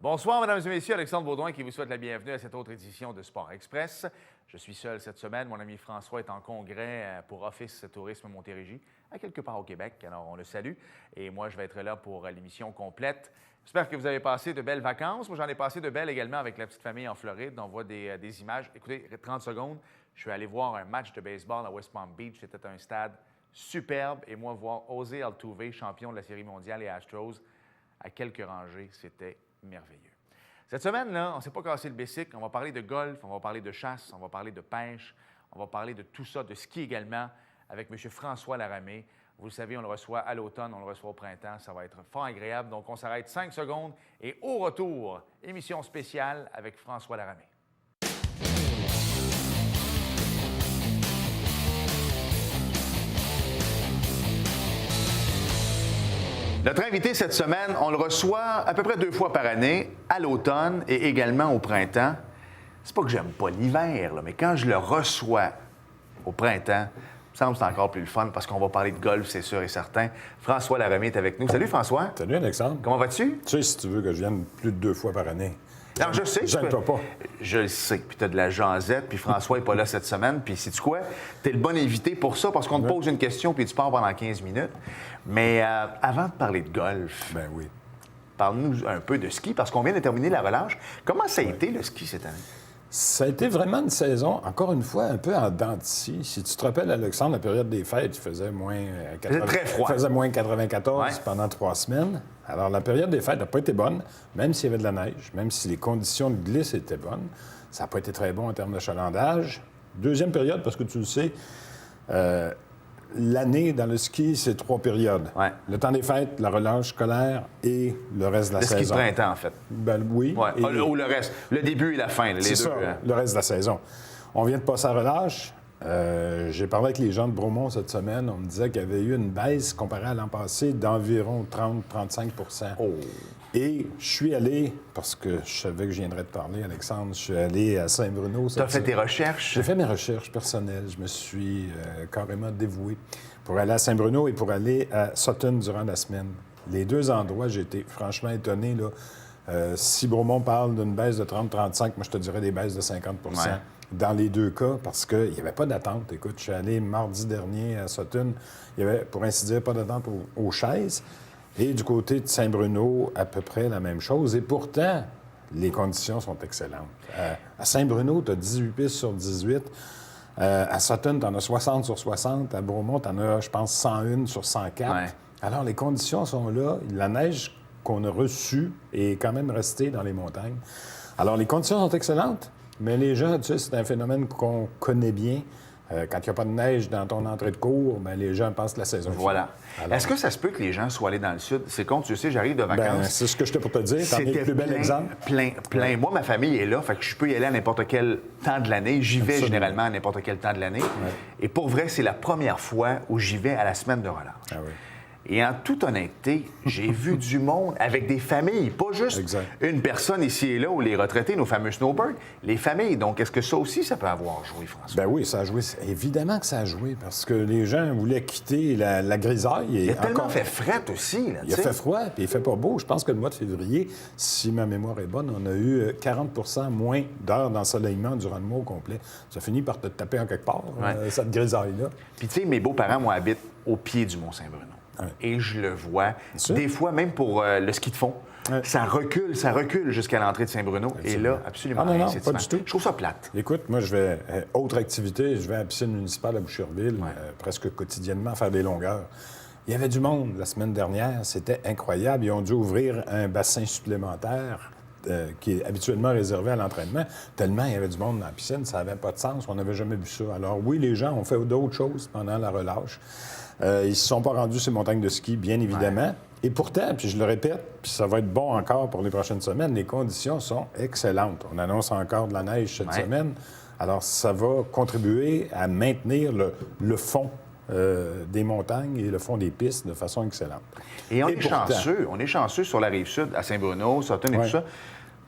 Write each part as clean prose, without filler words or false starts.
Bonsoir, mesdames et messieurs. Alexandre Baudouin qui vous souhaite la bienvenue à cette autre édition de Sport Express. Je suis seul cette semaine. Mon ami François est en congrès pour Office Tourisme Montérégie, à quelque part au Québec. Alors, on le salue. Et moi, je vais être là pour l'émission complète. J'espère que vous avez passé de belles vacances. Moi, j'en ai passé de belles également avec la petite famille en Floride. On voit des images. Écoutez, 30 secondes. Je suis allé voir un match de baseball à West Palm Beach. C'était un stade superbe. Et moi, voir José Altuve, champion de la Série mondiale et Astros, à quelques rangées, c'était merveilleux. Cette semaine-là, on ne s'est pas cassé le bicycle. On va parler de golf, on va parler de chasse, on va parler de pêche, on va parler de tout ça, de ski également, avec M. François Laramée. Vous le savez, on le reçoit à l'automne, on le reçoit au printemps. Ça va être fort agréable. Donc, on s'arrête 5 secondes. Et au retour, émission spéciale avec François Laramée. Notre invité cette semaine, on le reçoit à peu près 2 fois par année, à l'automne et également au printemps. C'est pas que j'aime pas l'hiver, mais quand je le reçois au printemps, il me semble que c'est encore plus le fun parce qu'on va parler de golf, c'est sûr et certain. François Laramée est avec nous. Salut François. Salut Alexandre. Comment vas-tu? Tu sais, si tu veux que je vienne plus de 2 fois par année. Alors, je sais. J'aime pas. Je le sais. Puis tu as de la jasette, puis François n'est pas là cette semaine. Puis sais-tu quoi? Tu es le bon invité pour ça parce qu'on te pose une question puis tu pars pendant 15 minutes. Mais avant de parler de golf, Ben oui. parle-nous un peu de ski parce qu'on vient de terminer la relâche. Comment ça a été le ski cette année? Ça a été vraiment une saison, encore une fois, un peu en dents de scie. Si tu te rappelles, Alexandre, la période des fêtes, il faisait moins... très froid. Il faisait moins 94 Ouais. pendant 3 semaines. Alors, la période des fêtes n'a pas été bonne, même s'il y avait de la neige, même si les conditions de glisse étaient bonnes. Ça n'a pas été très bon en termes d'achalandage. Deuxième période, parce que tu le sais, l'année dans le ski, c'est 3 périodes. Ouais. Le temps des fêtes, la relâche scolaire et le reste de la Le ski de saison. printemps, en fait. Ben oui. Ouais. Et- Ou le reste. Le début et la fin, là, les c'est deux. ça, le reste de la saison. On vient de passer à relâche. J'ai parlé avec les gens de Bromont cette semaine. On me disait qu'il y avait eu une baisse comparée à l'an passé d'environ 30-35 Oh. Et je suis allé, parce que je savais que je viendrais te parler, Alexandre, je suis allé à Saint-Bruno. Tu as fait tes recherches? J'ai fait mes recherches personnelles. Je me suis carrément dévoué pour aller à Saint-Bruno et pour aller à Sutton durant la semaine. Les 2 endroits, j'ai été franchement étonné. Là. Si Bromont parle d'une baisse de 30-35, moi, je te dirais des baisses de 50 Ouais. dans les 2 cas, parce qu'il n'y avait pas d'attente. Écoute, je suis allé mardi dernier à Sutton. Il n'y avait, pour ainsi dire, pas d'attente aux chaises. Et du côté de Saint-Bruno, à peu près la même chose. Et pourtant, les conditions sont excellentes. À Saint-Bruno, tu as 18 pistes sur 18. À Sutton, tu en as 60 sur 60. À Bromont, tu en as, je pense, 101 sur 104. Ouais. Alors, les conditions sont là. La neige qu'on a reçue est quand même restée dans les montagnes. Alors, les conditions sont excellentes, mais les gens, tu sais, c'est un phénomène qu'on connaît bien. Quand il n'y a pas de neige dans ton entrée de cours, bien, les gens pensent que la saison est finie. Voilà. Alors, Est-ce que ça se peut que les gens soient allés dans le sud? C'est con, tu sais, j'arrive de vacances. ben, c'est ce que j'étais pour te dire. T'en es le plus bel exemple. Plein. Moi, ma famille est là, fait que je peux y aller à n'importe quel temps de l'année. J'y vais Absolument. généralement à n'importe quel temps de l'année. Et pour vrai, c'est la première fois où j'y vais à la semaine de relâche. Ah oui. Et en toute honnêteté, j'ai vu du monde avec des familles, pas juste Exact. une personne ici et là ou les retraités, nos fameux snowbirds, les familles. Donc, est-ce que ça aussi, ça peut avoir joué, François? Ben oui, ça a joué. Évidemment que ça a joué, parce que les gens voulaient quitter la grisaille. Il a tellement fait fret aussi. Là, Il a tu sais. fait froid, puis il fait pas beau. Je pense que le mois de février, si ma mémoire est bonne, on a eu 40 moins d'heures d'ensoleillement durant le mois au complet. Ça finit par te taper en quelque part, Ouais. cette grisaille-là. Puis, tu sais, mes beaux-parents, moi, habitent au pied du Mont-Saint-Bruno. Ouais. Et je le vois. sûr. Des fois, même pour le ski de fond, Ouais. ça recule jusqu'à l'entrée de Saint-Bruno. Et là, absolument Ah non, rien, non, c'est pas dimanche. du tout. Je trouve ça plate. Écoute, moi, je vais... autre activité, je vais à la piscine municipale à Boucherville, presque quotidiennement, faire des longueurs. Il y avait du monde la semaine dernière. C'était incroyable. Ils ont dû ouvrir un bassin supplémentaire qui est habituellement réservé à l'entraînement. Tellement il y avait du monde dans la piscine, ça n'avait pas de sens. On n'avait jamais vu ça. Alors oui, les gens ont fait d'autres choses pendant la relâche. Ils ne se sont pas rendus ces montagnes de ski, bien évidemment. Et pourtant, puis je le répète, puis ça va être bon encore pour les prochaines semaines, les conditions sont excellentes. On annonce encore de la neige cette semaine. Alors, ça va contribuer à maintenir le fond des montagnes et le fond des pistes de façon excellente. Et on est pourtant- chanceux sur la Rive-Sud, à Saint-Bruno, Sutton et Ouais. tout ça.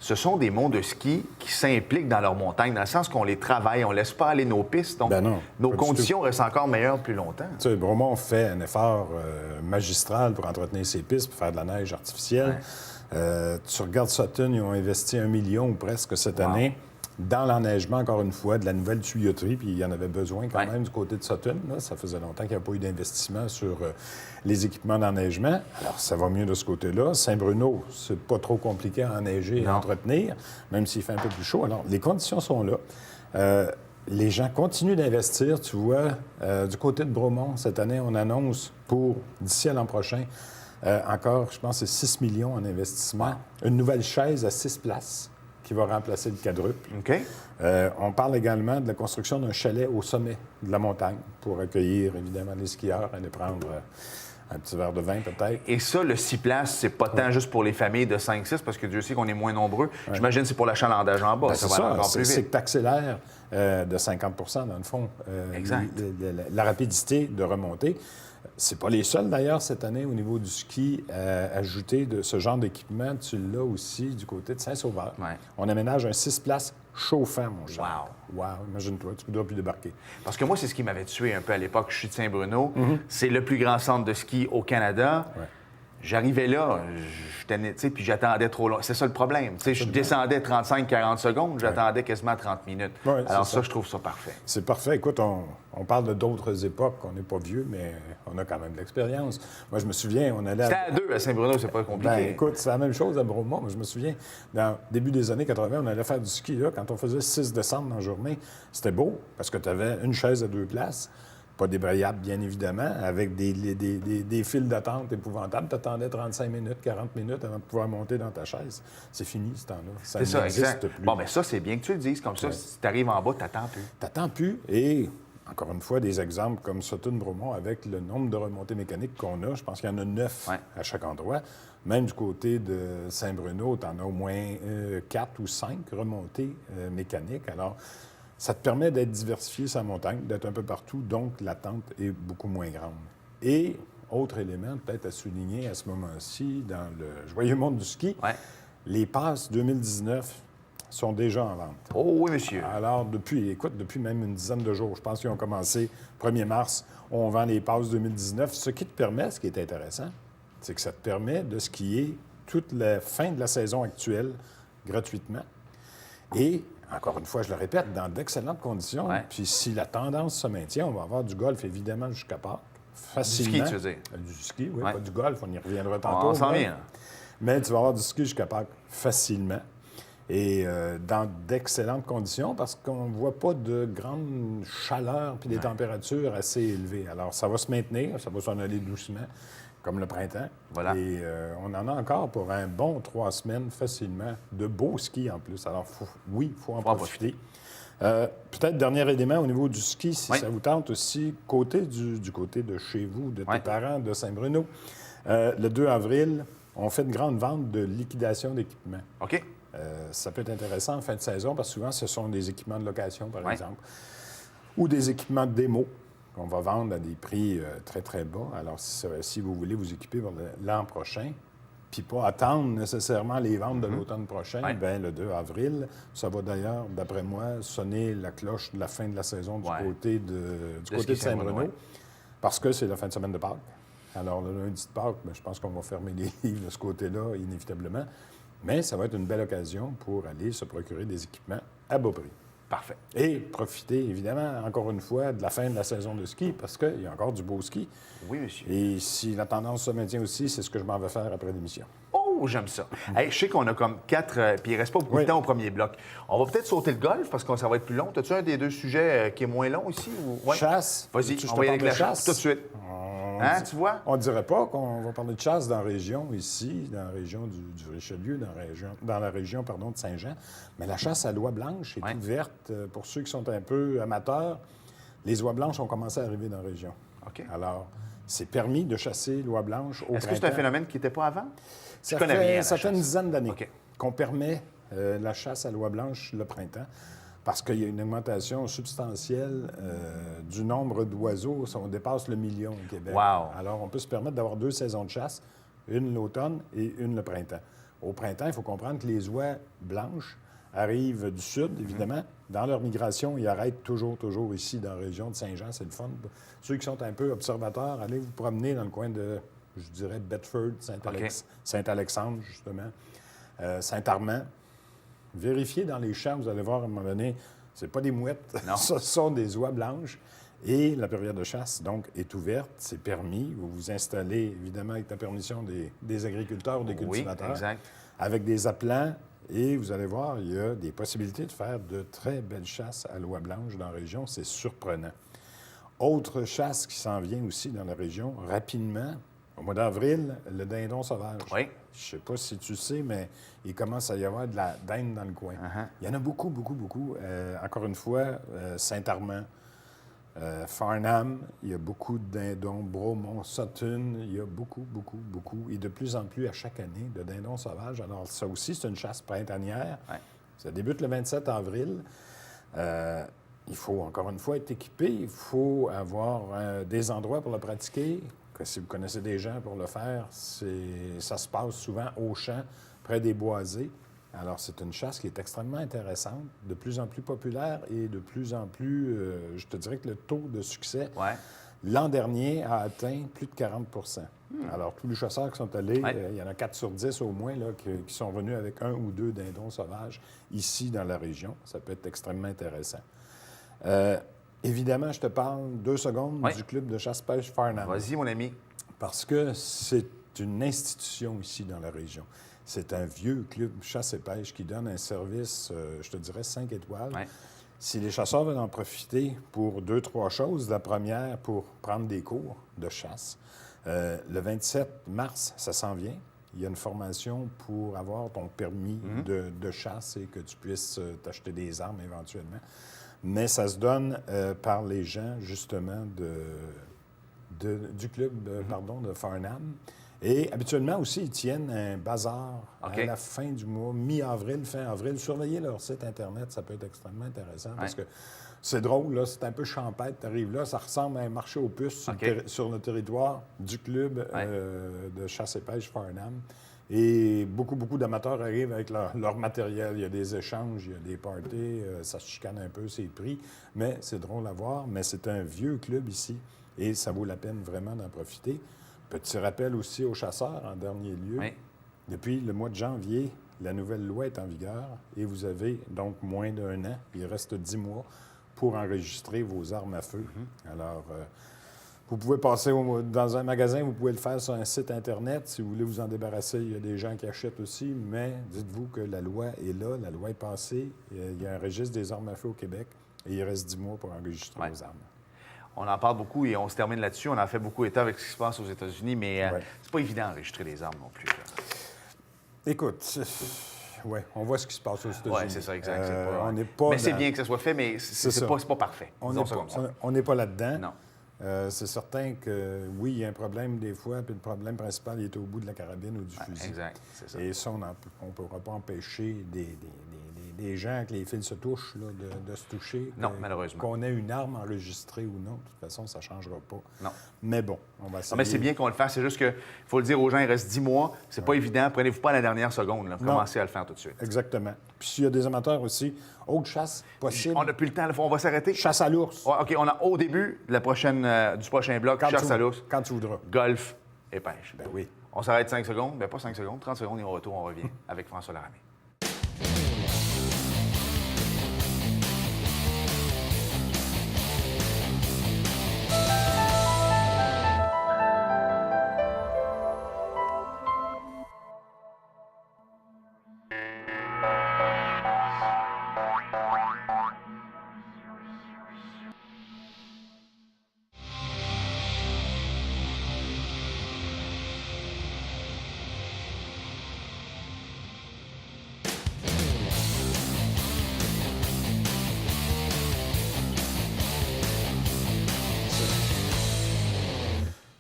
Ce sont des monts de ski qui s'impliquent dans leurs montagnes, dans le sens qu'on les travaille, on ne laisse pas aller nos pistes. Donc, Ben non, nos pas du conditions restent encore meilleures plus longtemps. Tu sais, Bromont fait un effort magistral pour entretenir ses pistes, pour faire de la neige artificielle. Tu regardes Sutton, ils ont investi 1 million ou presque cette année dans l'enneigement, encore une fois, de la nouvelle tuyauterie, puis il y en avait besoin quand même du côté de Sutton. Là. Ça faisait longtemps qu'il n'y avait pas eu d'investissement sur les équipements d'enneigement. Alors, ça va mieux de ce côté-là. Saint-Bruno, c'est pas trop compliqué à enneiger et à entretenir, même s'il fait un peu plus chaud. Alors, les conditions sont là. Les gens continuent d'investir. Tu vois, du côté de Bromont, cette année, on annonce pour, d'ici à l'an prochain, encore, je pense, c'est 6 millions en investissement. Une nouvelle chaise à 6 places qui va remplacer le quadruple. OK. On parle également de la construction d'un chalet au sommet de la montagne pour accueillir, évidemment, les skieurs, aller prendre un petit verre de vin, peut-être. Et ça, le 6 places, c'est pas tant juste pour les familles de 5-6, parce que Dieu sait qu'on est moins nombreux. J'imagine que c'est pour l'achalandage en bas. Ben, ça c'est va aller encore plus vite. C'est que tu accélères de 50 dans le fond, la rapidité de remontée. C'est pas les seuls, d'ailleurs, cette année, au niveau du ski, à ajouter de ce genre d'équipement. Tu l'as aussi du côté de Saint-Sauveur. Ouais. On aménage un 6 places chauffant, mon cher. Wow! Imagine-toi, tu ne dois plus débarquer. Parce que moi, c'est ce qui m'avait tué un peu à l'époque. Je suis de Saint-Bruno. C'est le plus grand centre de ski au Canada. Ouais. J'arrivais là, puis j'attendais trop long. C'est ça le problème. Je descendais 35-40 secondes, j'attendais quasiment 30 minutes. Ouais, alors ça, je trouve ça parfait. C'est parfait. Écoute, on parle de d'autres époques. On n'est pas vieux, mais on a quand même de l'expérience. Moi, je me souviens, on allait... C'était à 2 à Saint-Bruno, c'est pas compliqué. Ben, écoute, c'est la même chose à Bromont. Moi, je me souviens, dans début des années 80, on allait faire du ski. Là, quand on faisait 6 décembre dans la journée, c'était beau parce que tu avais une chaise à 2 places. Pas débrayable, bien évidemment, avec des files d'attente épouvantables. Tu attendais 35 minutes, 40 minutes avant de pouvoir monter dans ta chaise. C'est fini, ce temps-là. C'est ça, exact. Plus. Bon, bien ça, c'est bien que tu le dises. Comme ça, si tu arrives en bas, tu n'attends plus. Tu n'attends plus. Et, encore une fois, des exemples comme Sutton-Bromont, avec le nombre de remontées mécaniques qu'on a, je pense qu'il y en a 9 à chaque endroit. Même du côté de Saint-Bruno, tu en as au moins 4 ou 5 remontées mécaniques. Alors, ça te permet d'être diversifié sur la montagne, d'être un peu partout, donc l'attente est beaucoup moins grande. Et, autre élément peut-être à souligner à ce moment-ci, dans le joyeux monde du ski, les passes 2019 sont déjà en vente. Oh oui, monsieur. Alors, depuis même une dizaine de jours, je pense qu'ils ont commencé 1er mars, on vend les passes 2019, ce qui te permet, ce qui est intéressant, c'est que ça te permet de skier toute la fin de la saison actuelle gratuitement. Et, encore une fois, je le répète, dans d'excellentes conditions. Puis si la tendance se maintient, on va avoir du golf, évidemment, jusqu'à Pâques. Facilement. Du ski, tu veux dire? Du ski, oui, pas du golf. On y reviendra tantôt. On s'en vient. Mais tu vas avoir du ski jusqu'à Pâques facilement. Et dans d'excellentes conditions, parce qu'on ne voit pas de grande chaleur puis des températures assez élevées. Alors, ça va se maintenir, ça va s'en aller doucement, comme le printemps. Voilà. Et on en a encore pour un bon 3 semaines facilement, de beaux skis en plus. Alors, il faut en profiter. Peut-être dernier élément au niveau du ski, si ça vous tente aussi, du côté de chez vous, de tes parents, de Saint-Bruno. Le 2 avril, on fait une grande vente de liquidation d'équipements. OK. Ça peut être intéressant en fin de saison, parce que souvent, ce sont des équipements de location, par exemple, ou des équipements de démo qu'on va vendre à des prix très, très bas. Alors, si vous voulez vous équiper pour l'an prochain, puis pas attendre nécessairement les ventes de l'automne prochain, bien, le 2 avril, ça va d'ailleurs, d'après moi, sonner la cloche de la fin de la saison du côté de Saint-Bruno, parce que c'est la fin de semaine de Pâques. Alors, le lundi de Pâques, bien, je pense qu'on va fermer les livres de ce côté-là, inévitablement. Mais ça va être une belle occasion pour aller se procurer des équipements à bas prix. Parfait. Et profiter, évidemment, encore une fois, de la fin de la saison de ski, parce qu'il y a encore du beau ski. Oui, monsieur. Et si la tendance se maintient aussi, c'est ce que je m'en vais faire après l'émission. Oh, j'aime ça. Hey, je sais qu'on a comme 4, puis il ne reste pas beaucoup de temps au premier bloc. On va peut-être sauter le golf, parce que ça va être plus long. As-tu un des deux sujets qui est moins long ici? Ou... Chasse. Vas-y, on va y aller avec la chasse tout de suite. Tu vois? On ne dirait pas qu'on va parler de chasse dans la région ici, dans la région du Richelieu, dans la région de Saint-Jean. Mais la chasse à l'oie blanche est ouverte pour ceux qui sont un peu amateurs. Les oies blanches ont commencé à arriver dans la région. OK. Alors, c'est permis de chasser l'oie blanche au printemps. Est-ce que c'est un phénomène qui n'était pas avant? Ça fait une dizaine d'années qu'on permet la chasse à l'oie blanche le printemps, parce qu'il y a une augmentation substantielle du nombre d'oiseaux. On dépasse le million au Québec. Wow. Alors, on peut se permettre d'avoir 2 saisons de chasse, une l'automne et une le printemps. Au printemps, il faut comprendre que les oies blanches arrivent du sud, évidemment. Dans leur migration, ils arrêtent toujours ici, dans la région de Saint-Jean. C'est le fun. Ceux qui sont un peu observateurs, allez vous promener dans le coin de je dirais Bedford, Saint-Alexandre, justement, Saint-Armand. Vérifiez dans les champs, vous allez voir à un moment donné, ce pas des mouettes, ce sont des oies blanches. Et la période de chasse, donc, est ouverte, c'est permis. Vous vous installez, évidemment, avec la permission des agriculteurs ou des cultivateurs, exact. avec des appelants. Et vous allez voir, il y a des possibilités de faire de très belles chasses à l'oie blanche dans la région. C'est surprenant. Autre chasse qui s'en vient aussi dans la région, rapidement, au mois d'avril, le dindon sauvage. Oui. Je ne sais pas si tu sais, mais il commence à y avoir de la dinde dans le coin. Il y en a beaucoup, beaucoup, beaucoup. Encore une fois, Saint-Armand, Farnham, il y a beaucoup de dindons, Bromont, Sutton, il y a beaucoup, beaucoup, beaucoup, et de plus en plus à chaque année, de dindons sauvages. Alors, ça aussi, c'est une chasse printanière. Ouais. Ça débute le 27 avril. Il faut, encore une fois, être équipé. Il faut avoir des endroits pour le pratiquer. Que si vous connaissez des gens pour le faire, ça se passe souvent au champ, près des boisés. Alors, c'est une chasse qui est extrêmement intéressante, de plus en plus populaire et de plus en plus, je te dirais que le taux de succès, l'an dernier, a atteint plus de 40 Alors, tous les chasseurs qui sont allés, il y en a 4 sur 10 au moins, là, qui sont venus avec 1 ou 2 dindons sauvages ici dans la région. Ça peut être extrêmement intéressant. Évidemment, je te parle 2 secondes du club de chasse-pêche Farnham. Vas-y, mon ami. Parce que c'est une institution ici dans la région. C'est un vieux club chasse et pêche qui donne un service, je te dirais, 5 étoiles. Ouais. Si les chasseurs veulent en profiter pour 2-3 choses, la première, pour prendre des cours de chasse. Le 27 mars, ça s'en vient. Il y a une formation pour avoir ton permis de chasse et que tu puisses t'acheter des armes éventuellement. Mais ça se donne par les gens, justement, du club de Farnham. Et habituellement aussi, ils tiennent un bazar à la fin du mois, mi-avril, fin avril. Surveillez leur site Internet, ça peut être extrêmement intéressant parce que c'est drôle, là, c'est un peu champêtre. Tu arrives là, ça ressemble à un marché aux puces sur le territoire du club de chasse et pêche Farnham. Et beaucoup, beaucoup d'amateurs arrivent avec leur matériel. Il y a des échanges, il y a des parties, ça se chicane un peu, c'est pris. Mais c'est drôle à voir. Mais c'est un vieux club ici et ça vaut la peine vraiment d'en profiter. Petit rappel aussi aux chasseurs, en dernier lieu. Oui. Depuis le mois de janvier, la nouvelle loi est en vigueur et vous avez donc moins d'1 an, il reste 10 mois pour enregistrer vos armes à feu. Alors, vous pouvez passer dans un magasin, vous pouvez le faire sur un site Internet. Si vous voulez vous en débarrasser, il y a des gens qui achètent aussi, mais dites-vous que la loi est là, la loi est passée. Il y a un registre des armes à feu au Québec et il reste 10 mois pour enregistrer vos armes. On en parle beaucoup et on se termine là-dessus. On en fait beaucoup état avec ce qui se passe aux États-Unis, mais c'est pas évident d'enregistrer les armes non plus. Là. Écoute, on voit ce qui se passe aux États-Unis. Oui, c'est ça, exact. Mais c'est bien que ça soit fait, mais c'est pas parfait. On n'est pas là-dedans. Non. C'est certain que, oui, il y a un problème des fois, puis le problème principal, il est au bout de la carabine ou du fusil. Exact, c'est ça. Et ça, on ne pourra pas empêcher des gens que les fils se touchent, là, de se toucher. Non, malheureusement. Qu'on ait une arme enregistrée ou non, de toute façon, ça ne changera pas. Non. Mais bon, on va essayer. Non, mais c'est bien qu'on le fasse. C'est juste qu'il faut le dire aux gens, il reste 10 mois. C'est pas évident. Prenez-vous pas à la dernière seconde. Là. Commencez à le faire tout de suite. Exactement. Puis s'il y a des amateurs aussi, autre chasse possible. On n'a plus le temps. On va s'arrêter. Chasse à l'ours. OK, on a au début de du prochain bloc, chasse à l'ours. Quand tu voudras. Golf et pêche. Ben oui. On s'arrête 5 secondes. Bien, pas 5 secondes. 30 secondes et au retour, on revient avec François Laramie.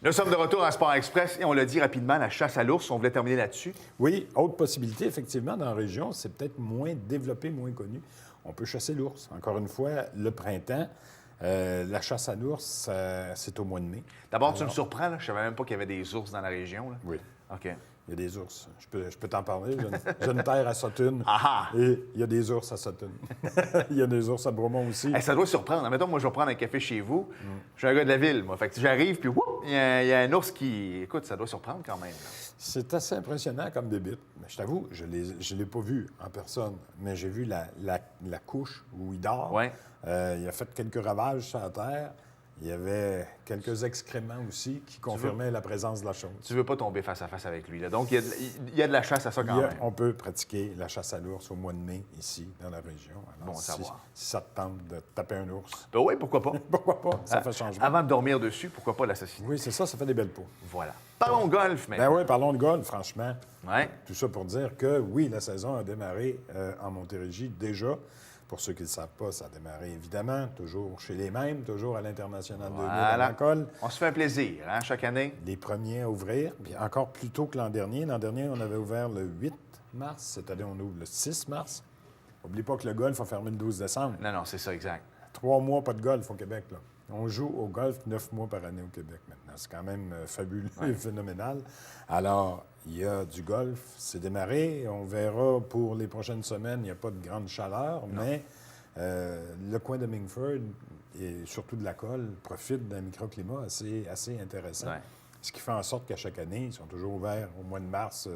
Nous sommes de retour à Sport Express et on l'a dit rapidement, la chasse à l'ours, on voulait terminer là-dessus. Oui, autre possibilité, effectivement, dans la région, c'est peut-être moins développé, moins connu. On peut chasser l'ours. Encore une fois, le printemps, la chasse à l'ours, c'est au mois de mai. D'abord, tu me surprends, là. Je ne savais même pas qu'il y avait des ours dans la région. Là. Oui. OK. Il y a des ours. Je peux t'en parler. J'ai une terre à Sutton. Ah Et il y a des ours à Sutton. Il y a des ours à Bromont aussi. Hey, ça doit surprendre. Mettons, moi, je vais prendre un café chez vous. Je suis un gars de la ville, moi. Fait que j'arrive, puis whoop, il y a un ours qui... Écoute, ça doit surprendre quand même. Là. C'est assez impressionnant comme débit. Mais je t'avoue, je ne l'ai pas vu en personne, mais j'ai vu la couche où il dort. Ouais. Il a fait quelques ravages sur la terre. Il y avait quelques excréments aussi qui confirmaient la présence de la chose. Tu veux pas tomber face à face avec lui, là. Donc, il y a de la chasse à ça quand même. On peut pratiquer la chasse à l'ours au mois de mai, ici, dans la région. Alors, Bon à savoir. Si ça te tente de taper un ours, Ben oui, pourquoi pas? pourquoi pas? Ça fait changement. Avant de dormir dessus, pourquoi pas l'assassiner? Oui, c'est ça fait des belles peaux. Voilà. Parlons golf, maintenant. Ben oui, parlons de golf, franchement. Ouais. Tout ça pour dire que, oui, la saison a démarré en Montérégie déjà. Pour ceux qui ne le savent pas, ça a démarré évidemment, toujours chez les mêmes, toujours à l'International de Voilà. Lancôle. On se fait un plaisir, hein, chaque année. Les premiers à ouvrir, puis encore plus tôt que l'an dernier. L'an dernier, on avait ouvert le 8 mars. Cette année, on ouvre le 6 mars. N'oublie pas que le golf a fermé le 12 décembre. Non, c'est ça, exact. 3 mois, pas de golf au Québec, là. On joue au golf 9 mois par année au Québec maintenant. C'est quand même fabuleux et phénoménal. Alors, il y a du golf, c'est démarré. On verra pour les prochaines semaines, il n'y a pas de grande chaleur, mais le coin de Mingford et surtout de la Colle profite d'un microclimat assez intéressant. Ouais. Ce qui fait en sorte qu'à chaque année, ils sont toujours ouverts au mois de mars.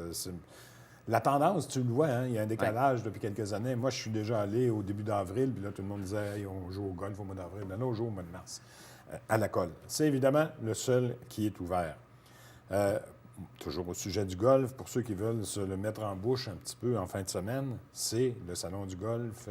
La tendance, tu le vois, hein, il y a un décalage depuis quelques années. Moi, je suis déjà allé au début d'avril, puis là, tout le monde disait hey, on joue au golf au mois d'avril. Là, on joue au mois de mars, à la Colle. C'est évidemment le seul qui est ouvert. Toujours au sujet du golf, pour ceux qui veulent se le mettre en bouche un petit peu en fin de semaine, c'est le Salon du golf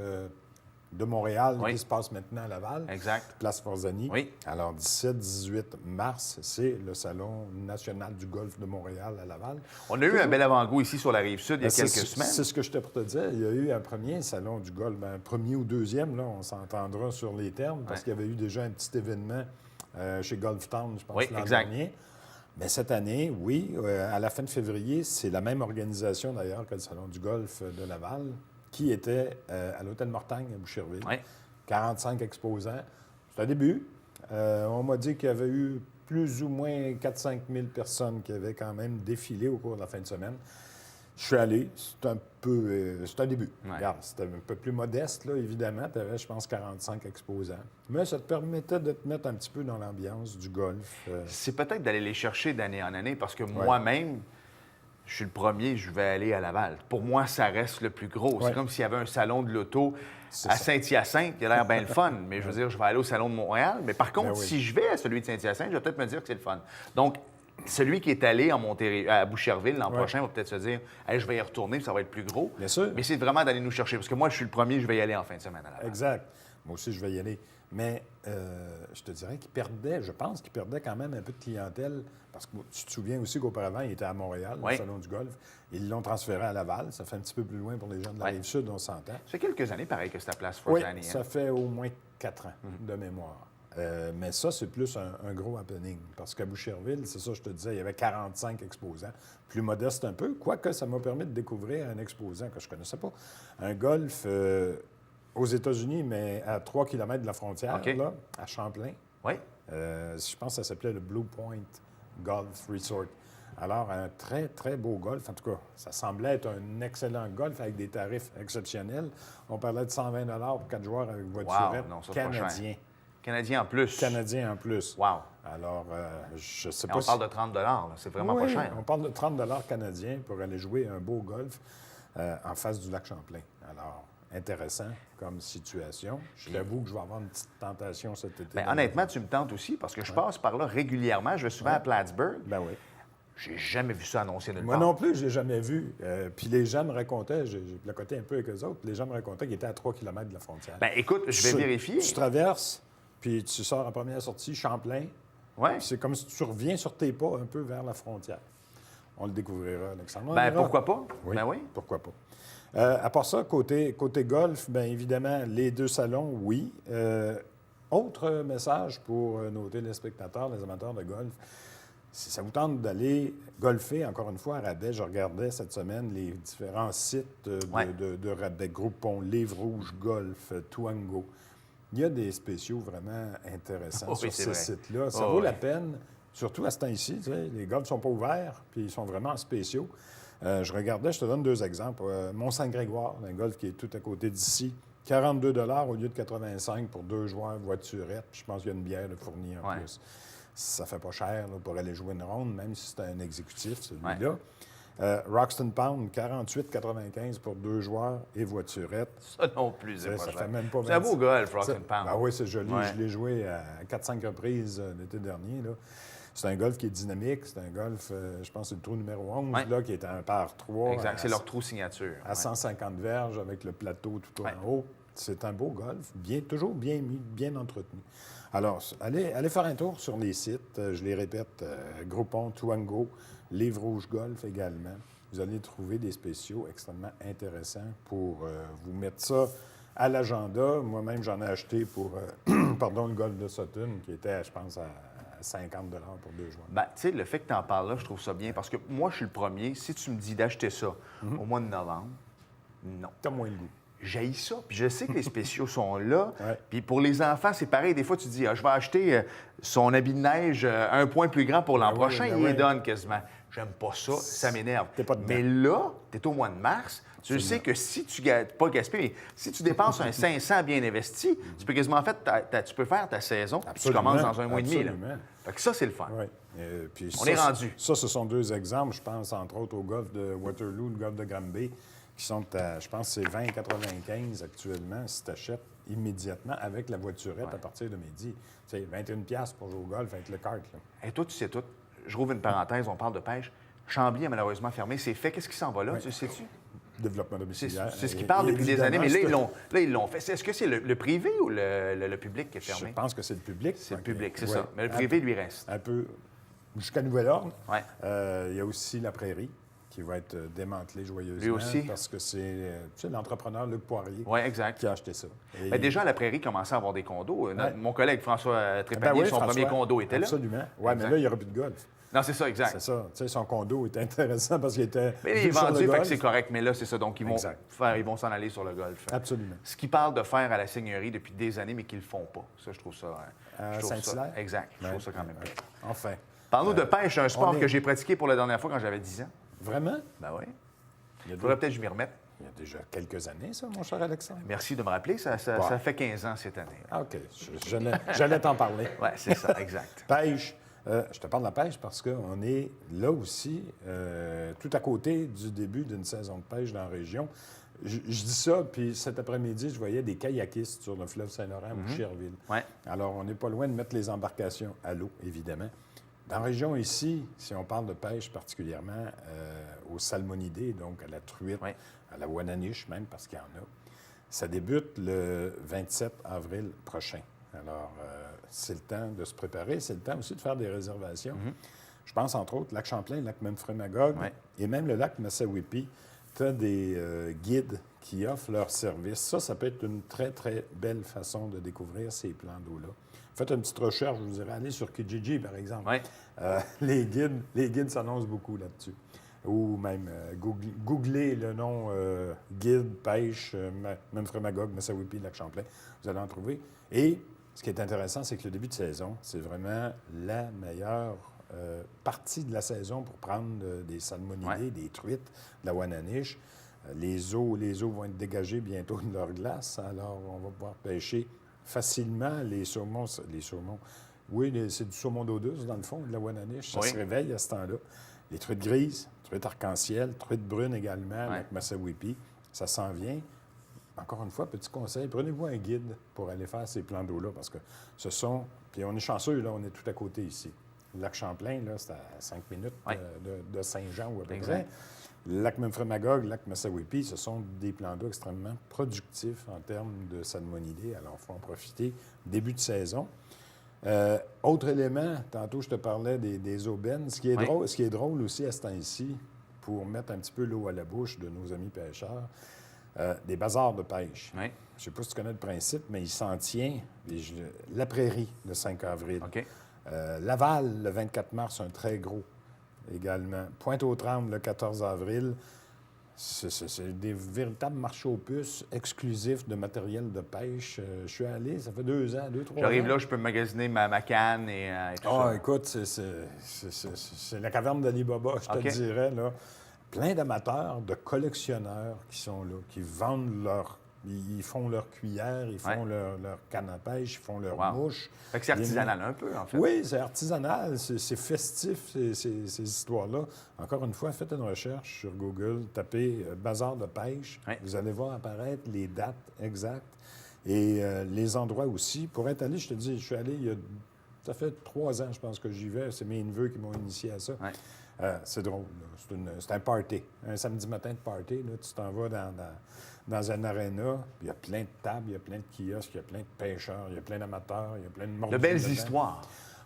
de Montréal qui se passe maintenant à Laval. Exact. Place Forzani. Oui. Alors, 17-18 mars, c'est le Salon national du golf de Montréal à Laval. On a eu un bel avant-goût ici sur la Rive-Sud il y a quelques semaines. C'est ce que j'étais pour te dire. Il y a eu un premier Salon du golf, un premier ou deuxième, là, on s'entendra sur les termes, parce qu'il y avait eu déjà un petit événement chez Golf Town, je pense, l'an dernier. Mais cette année, oui, à la fin de février, c'est la même organisation d'ailleurs que le Salon du golf de Laval, qui était à l'Hôtel Mortagne à Boucherville. Oui. 45 exposants. C'est un début. On m'a dit qu'il y avait eu plus ou moins 4-5 000 personnes qui avaient quand même défilé au cours de la fin de semaine. Je suis allé. C'est un début. Ouais. Regarde, c'était un peu plus modeste, là, évidemment. Tu avais, je pense, 45 exposants. Mais ça te permettait de te mettre un petit peu dans l'ambiance du golf. C'est peut-être d'aller les chercher d'année en année parce que moi-même, je suis le premier, je vais aller à Laval. Pour moi, ça reste le plus gros. C'est comme s'il y avait un salon de l'auto à Saint-Hyacinthe, qui a l'air bien le fun. Mais je veux dire, je vais aller au salon de Montréal. Mais par contre, si je vais à celui de Saint-Hyacinthe, je vais peut-être me dire que c'est le fun. Donc, celui qui est allé à Boucherville l'an prochain va peut-être se dire hey, je vais y retourner, ça va être plus gros. Bien sûr. Mais c'est vraiment d'aller nous chercher. Parce que moi, je suis le premier, je vais y aller en fin de semaine à Laval. Exact. Moi aussi, je vais y aller. Mais je te dirais je pense qu'il perdait quand même un peu de clientèle. Parce que tu te souviens aussi qu'auparavant, il était à Montréal, le Salon du golf. Ils l'ont transféré à Laval. Ça fait un petit peu plus loin pour les gens de la Rive-Sud, on s'entend. Ça fait quelques années, pareil, que c'est à Place Oui, Forzani. ça fait au moins 4 ans de mémoire. Mais ça, c'est plus un gros happening. Parce qu'à Boucherville, c'est ça, je te disais, il y avait 45 exposants. Plus modeste un peu, quoique ça m'a permis de découvrir un exposant que je ne connaissais pas. Un golf aux États-Unis, mais à 3 km de la frontière, là, à Champlain. Oui. Je pense que ça s'appelait le Blue Point Golf Resort. Alors, un très, très beau golf. En tout cas, ça semblait être un excellent golf avec des tarifs exceptionnels. On parlait de 120 $ pour 4 joueurs avec voiturette canadien. Canadien en plus. Canadien en plus. Wow. Alors, je sais Et pas on parle de 30 $, c'est vraiment pas cher. On parle de 30 $ canadiens pour aller jouer un beau golf en face du lac Champlain. Alors, intéressant comme situation. Je t'avoue que je vais avoir une petite tentation cet été. Bien, honnêtement, tu me tentes aussi parce que je passe par là régulièrement. Je vais souvent à Plattsburgh. Ben oui. J'ai jamais vu ça annoncé nulle Moi part. non plus, je l'ai jamais vu. Puis les gens me racontaient, j'ai placoté un peu avec eux autres, les gens me racontaient qu'ils étaient à 3 km de la frontière. Bien, écoute, je vais vérifier. Tu traverses, puis tu sors en première sortie, Champlain. Oui. C'est comme si tu reviens sur tes pas un peu vers la frontière. On le découvrira, Alexandre. Bien, pourquoi pas? Oui, ben oui. Pourquoi pas. À part ça, côté golf, bien évidemment, les 2 salons, oui. Autre message pour nos téléspectateurs, les amateurs de golf, si ça vous tente d'aller golfer, encore une fois, à rabais, je regardais cette semaine les différents sites de rabais, Groupon, Livre Rouge, Golf, Twango. Il y a des spéciaux vraiment intéressants sur ces sites-là. Ça vaut la peine, surtout à ce temps-ci. Tu sais, les golfs ne sont pas ouverts, puis ils sont vraiment spéciaux. Je regardais, je te donne 2 exemples. Mont-Saint-Grégoire, un golf qui est tout à côté d'ici. 42 au lieu de 85 pour 2 joueurs, voiturette. Puis je pense qu'il y a une bière de fournie en plus. Ça fait pas cher là, pour aller jouer une ronde, même si c'est un exécutif, celui-là. Roxton Pound, 48,95 pour 2 joueurs et voiturette. Ça non plus, c'est pas ça cher. fait même pas C'est un beau golf, Roxton Pound. Ah oui, c'est joli. Ouais. Je l'ai joué à 4-5 reprises l'été dernier. Là. C'est un golf qui est dynamique. C'est un golf, je pense, c'est le trou numéro 11, là, qui est un par 3. Exact, c'est leur trou signature. À 150 verges avec le plateau tout en haut. C'est un beau golf, toujours bien mis, bien entretenu. Alors, allez faire un tour sur les sites. Je les répète, Groupon, Twango, Livre Rouge Golf également. Vous allez trouver des spéciaux extrêmement intéressants pour vous mettre ça à l'agenda. Moi-même, j'en ai acheté pour, le golf de Sutton, qui était, je pense, à 50 pour 2 joueurs. Bien, tu sais, le fait que tu en parles là, je trouve ça bien parce que moi, je suis le premier. Si tu me dis d'acheter ça au mois de novembre, non. T'as moins le goût. J'haïs ça. Puis je sais que les spéciaux sont là. Ouais. Puis pour les enfants, c'est pareil. Des fois, tu dis, je vais acheter son habit de neige un point plus grand pour l'an prochain. Il les donne quasiment. J'aime pas ça. Ça m'énerve. T'es pas dedans. Mais là, tu es au mois de mars. Tu sais que si tu pas gaspillé, mais si tu dépenses un 500 bien investi, tu peux quasiment tu peux faire ta saison. Puis tu commences dans un mois et demi. Là. Fait que ça, c'est le fun. Oui. Puis On est rendu. Ça, ce sont 2 exemples. Je pense, entre autres, au golf de Waterloo, le golf de Granby, qui sont à, je pense, c'est 20,95 actuellement, si tu achètes immédiatement avec la voiturette à partir de midi. Tu sais, 21$ pour jouer au golf avec le kart. Là. Et toi, tu sais tout. Je rouvre une parenthèse, on parle de pêche. Chambly a malheureusement fermé. C'est fait. Qu'est-ce qui s'en va là? Tu sais-tu? Développement domiciliaire. C'est ce qu'ils parlent depuis des années, mais là, ils l'ont fait. Est-ce que c'est le privé ou le public qui est fermé? Je pense que c'est le public. C'est le public, c'est ça. Mais le privé, lui, reste. Un peu jusqu'à nouvel ordre. Ouais. Il y a aussi la Prairie qui va être démantelée joyeusement. Lui aussi. Parce que c'est l'entrepreneur Luc Poirier exact. qui a acheté ça. Et... Bien, déjà, la Prairie commençait à avoir des condos. Mon collègue François Trépanier, son premier condo était là. Absolument. Oui, mais là, il n'y aura plus de golf. Non, c'est ça, exact. C'est ça. Tu sais, son condo est intéressant parce qu'il était. Mais il est vendu, fait que c'est correct. Mais là, c'est ça. Donc, ils vont s'en aller sur le golf. Absolument. Ce qu'ils parlent de faire à la Seigneurie depuis des années, mais qu'ils ne le font pas. Ça, je trouve ça. Saint-Hilaire? Exact. Je trouve ça quand même bien. Enfin. Parle-nous de pêche, un sport que j'ai pratiqué pour la dernière fois quand j'avais 10 ans. Vraiment? Ben oui. Il faudrait peut-être que je m'y remette. Il y a déjà quelques années, ça, mon cher Alexandre. Merci de me rappeler. Ça fait 15 ans cette année. Ah, OK. J'allais t'en parler. Oui, c'est ça, exact. Pêche. Je te parle de la pêche parce qu'on est là aussi, tout à côté du début d'une saison de pêche dans la région. Je dis ça, puis cet après-midi, je voyais des kayakistes sur le fleuve Saint-Laurent à Boucherville. Ouais. Alors, on n'est pas loin de mettre les embarcations à l'eau, évidemment. Dans la région ici, si on parle de pêche particulièrement aux salmonidés, donc à la truite, à la wananiche même, parce qu'il y en a, ça débute le 27 avril prochain. Alors, c'est le temps de se préparer. C'est le temps aussi de faire des réservations. Je pense, entre autres, lac Champlain, lac Memphremagog et même le lac Massawippi. Tu as des guides qui offrent leurs services. Ça peut être une très, très belle façon de découvrir ces plans d'eau-là. Faites une petite recherche, je vous dirais, allez sur Kijiji, par exemple. Les guides s'annoncent beaucoup là-dessus. Ou même googlez le nom guide, pêche, Memphremagog, Massawippi, lac Champlain. Vous allez en trouver. Et ce qui est intéressant, c'est que le début de saison, c'est vraiment la meilleure partie de la saison pour prendre des salmonidés, des truites, de la wananiche. Les eaux vont être dégagées bientôt de leur glace, alors on va pouvoir pêcher facilement les saumons. Oui, c'est du saumon d'eau douce, dans le fond, de la wananiche. Ça se réveille à ce temps-là. Les truites grises, truites arc-en-ciel, truites brunes également, avec Massawippi. Ça s'en vient. Encore une fois, petit conseil, prenez-vous un guide pour aller faire ces plans d'eau-là, parce que ce sont... Puis on est chanceux, là, on est tout à côté ici. Le lac Champlain, là, c'est à 5 minutes de Saint-Jean ou à peu près. Le lac Memphremagog, le lac Massawippi, ce sont des plans d'eau extrêmement productifs en termes de salmonidés. Alors, il faut en profiter. Début de saison. Autre élément, tantôt, je te parlais des aubaines. Ce qui est drôle aussi à ce temps-ci, pour mettre un petit peu l'eau à la bouche de nos amis pêcheurs, des bazars de pêche. Je ne sais pas si tu connais le principe, mais il s'en tient. La Prairie, le 5 avril. Laval, le 24 mars, un très gros également. Pointe-aux-Trembles, le 14 avril. C'est des véritables marchés aux puces exclusifs de matériel de pêche. Je suis allé, ça fait 2 ans, 2-3 ans. J'arrive là, je peux magasiner ma canne et tout ça. Écoute, c'est la caverne d'Ali Baba, je te dirais, là. plein d'amateurs, de collectionneurs qui sont là, qui vendent ils font leur cuillère, ils font leur canne à pêche, ils font leur mouche. Fait que c'est artisanal un peu, en fait. Oui, c'est artisanal, c'est festif, ces histoires-là. Encore une fois, faites une recherche sur Google, tapez bazar de pêche, vous allez voir apparaître les dates exactes et les endroits aussi. Pour être allé, je te dis, je suis allé ça fait 3 ans, je pense que j'y vais. C'est mes neveux qui m'ont initié à ça. Ouais. C'est drôle. C'est un party. Un samedi matin de party. Là, tu t'en vas dans un aréna. Il y a plein de tables, il y a plein de kiosques, il y a plein de pêcheurs, il y a plein d'amateurs, il y a plein de monde. De belles histoires.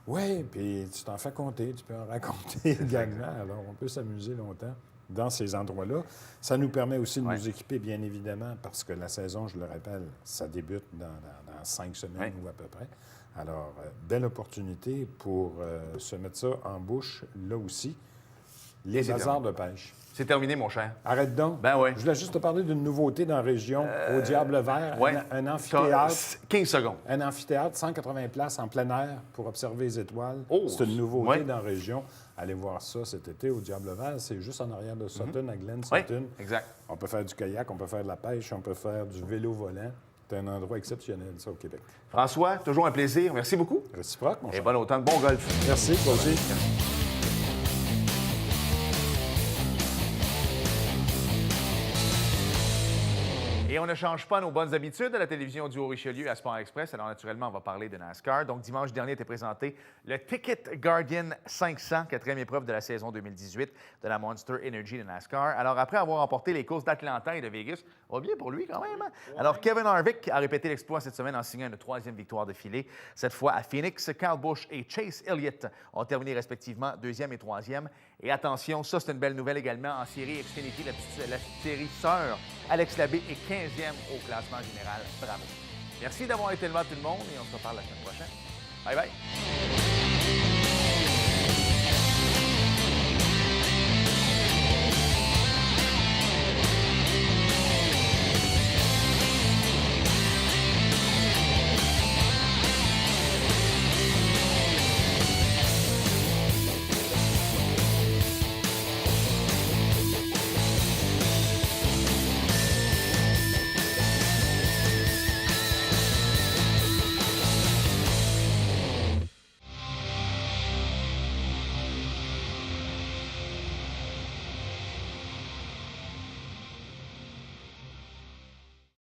Oui, puis tu t'en fais compter, tu peux en raconter également. Alors, on peut s'amuser longtemps dans ces endroits-là. Ça nous permet aussi de nous équiper, bien évidemment, parce que la saison, je le rappelle, ça débute dans 5 semaines ou à peu près. Alors, belle opportunité pour se mettre ça en bouche, là aussi. Les bazars de pêche. C'est terminé, mon cher. Arrête donc. Ben oui. Je voulais juste te parler d'une nouveauté dans la région, au Diable Vert, un amphithéâtre. 15 secondes. Un amphithéâtre, 180 places en plein air pour observer les étoiles. Oh, c'est une nouveauté dans la région. Allez voir ça cet été au Diable Vert. C'est juste en arrière de Sutton, à Glen Sutton. Oui, exact. On peut faire du kayak, on peut faire de la pêche, on peut faire du vélo volant. C'est un endroit exceptionnel, ça, au Québec. François, toujours un plaisir. Merci beaucoup. Réciproque, mon cher. Et bon automne, bon golf. Merci, toi aussi. Et on ne change pas nos bonnes habitudes à la télévision du Haut-Richelieu à Sport Express. Alors, naturellement, on va parler de NASCAR. Donc, dimanche dernier était présenté le Ticket Guardian 500, 4e épreuve de la saison 2018 de la Monster Energy de NASCAR. Alors, après avoir remporté les courses d'Atlanta et de Vegas, va bien pour lui quand même. Hein? Alors, Kevin Harvick a répété l'exploit cette semaine en signant une 3e victoire de filet. Cette fois à Phoenix, Kyle Busch et Chase Elliott ont terminé respectivement 2e et 3e. Et attention, ça, c'est une belle nouvelle également en série Xfinity, la série sœur. Alex Labbé est 15e au classement général. Bravo. Merci d'avoir été là, tout le monde, et on se reparle la semaine prochaine. Bye bye.